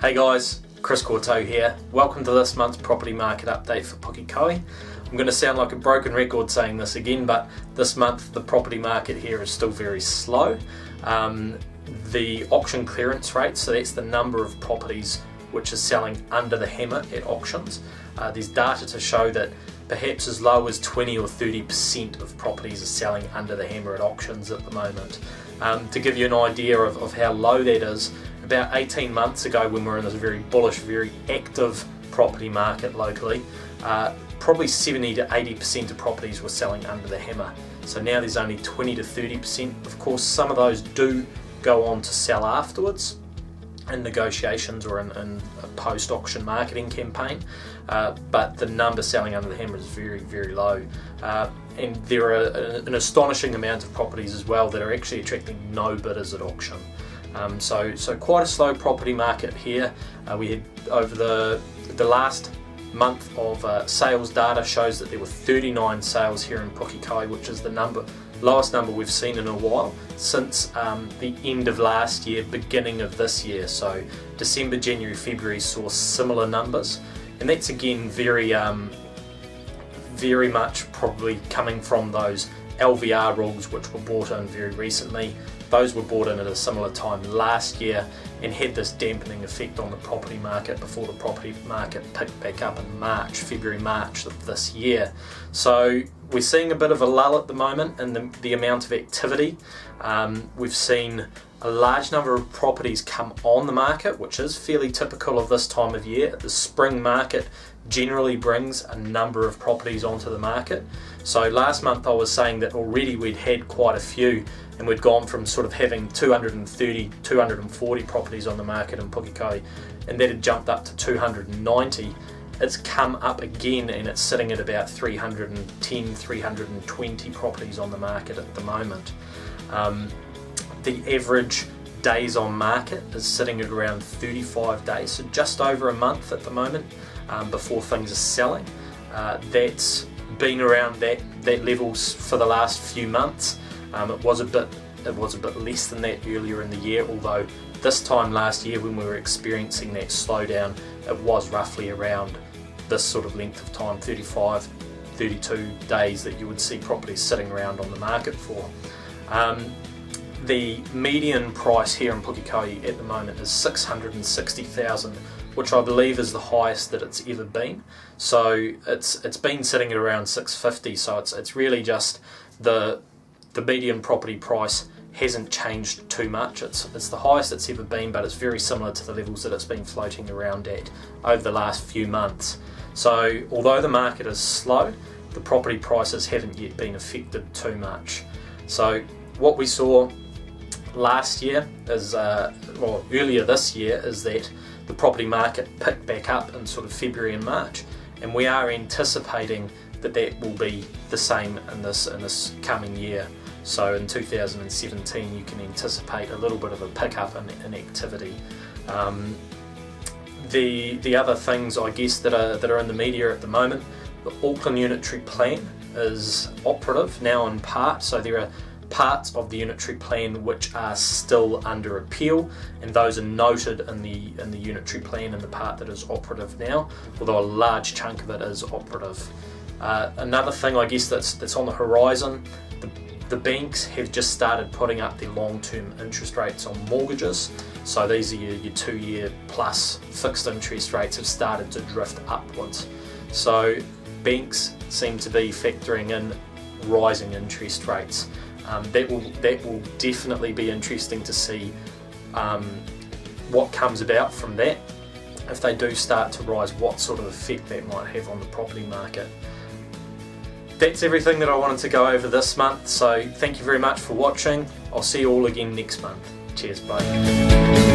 Hey guys, Courteaud here. Welcome to this month's property market update for Pukekohe. I'm going to sound like a broken record saying this again, but this month the property market here is still very slow. The auction clearance rate, so that's the number of properties which are selling under the hammer at auctions. There's data to show that perhaps as low as 20 or 30% of properties are selling under the hammer at auctions at the moment. To give you an idea of how low that is, about 18 months ago when we were in this very bullish, very active property market locally, probably 70 to 80% of properties were selling under the hammer. So now there's only 20 to 30%. Of course, some of those do go on to sell afterwards in negotiations or in a post-auction marketing campaign, but the number selling under the hammer is very, very low. And there are an astonishing amount of properties as well that are actually attracting no bidders at auction. So quite a slow property market here. We had over the last month of sales data shows that there were 39 sales here in Pukekohe, which is the lowest number we've seen in a while since the end of last year, beginning of this year. So December, January, February saw similar numbers, and that's again very much probably coming from those LVR rules which were brought in very recently. Those were brought in at a similar time last year and had this dampening effect on the property market before the property market picked back up in February, March of this year. So we're seeing a bit of a lull at the moment in the amount of activity. We've seen a large number of properties come on the market, which is fairly typical of this time of year. The spring market generally brings a number of properties onto the market. So last month I was saying that already we'd had quite a few, and we'd gone from sort of having 230, 240 properties on the market in Pukekohe, and that had jumped up to 290. It's come up again and it's sitting at about 310, 320 properties on the market at the moment. The average days on market is sitting at around 35 days, so just over a month at the moment before things are selling. That's been around that levels for the last few months. It was a bit less than that earlier in the year, although this time last year when we were experiencing that slowdown, it was roughly around this sort of length of time, 35, 32 days that you would see properties sitting around on the market for. The median price here in Pukekohe at the moment is $660,000, which I believe is the highest that it's ever been. So it's been sitting at around $650. So it's really just the median property price hasn't changed too much. It's the highest it's ever been, but it's very similar to the levels that it's been floating around at over the last few months. So although the market is slow, the property prices haven't yet been affected too much. So what we saw last year is, earlier this year, is that the property market picked back up in sort of February and March, and we are anticipating that will be the same in this coming year. So in 2017 you can anticipate a little bit of a pickup in activity. The other things I guess that are in the media at the moment, the Auckland Unitary Plan is operative now in part, so there are parts of the unitary plan which are still under appeal, and those are noted in the unitary plan in the part that is operative now, although a large chunk of it is operative. Another thing I guess that's on the horizon, the banks have just started putting up their long-term interest rates on mortgages. So these are your 2-year plus fixed interest rates have started to drift upwards. So banks seem to be factoring in rising interest rates. That will definitely be interesting to see what comes about from that. If they do start to rise, what sort of effect that might have on the property market. That's everything that I wanted to go over this month, so thank you very much for watching. I'll see you all again next month. Cheers, bye.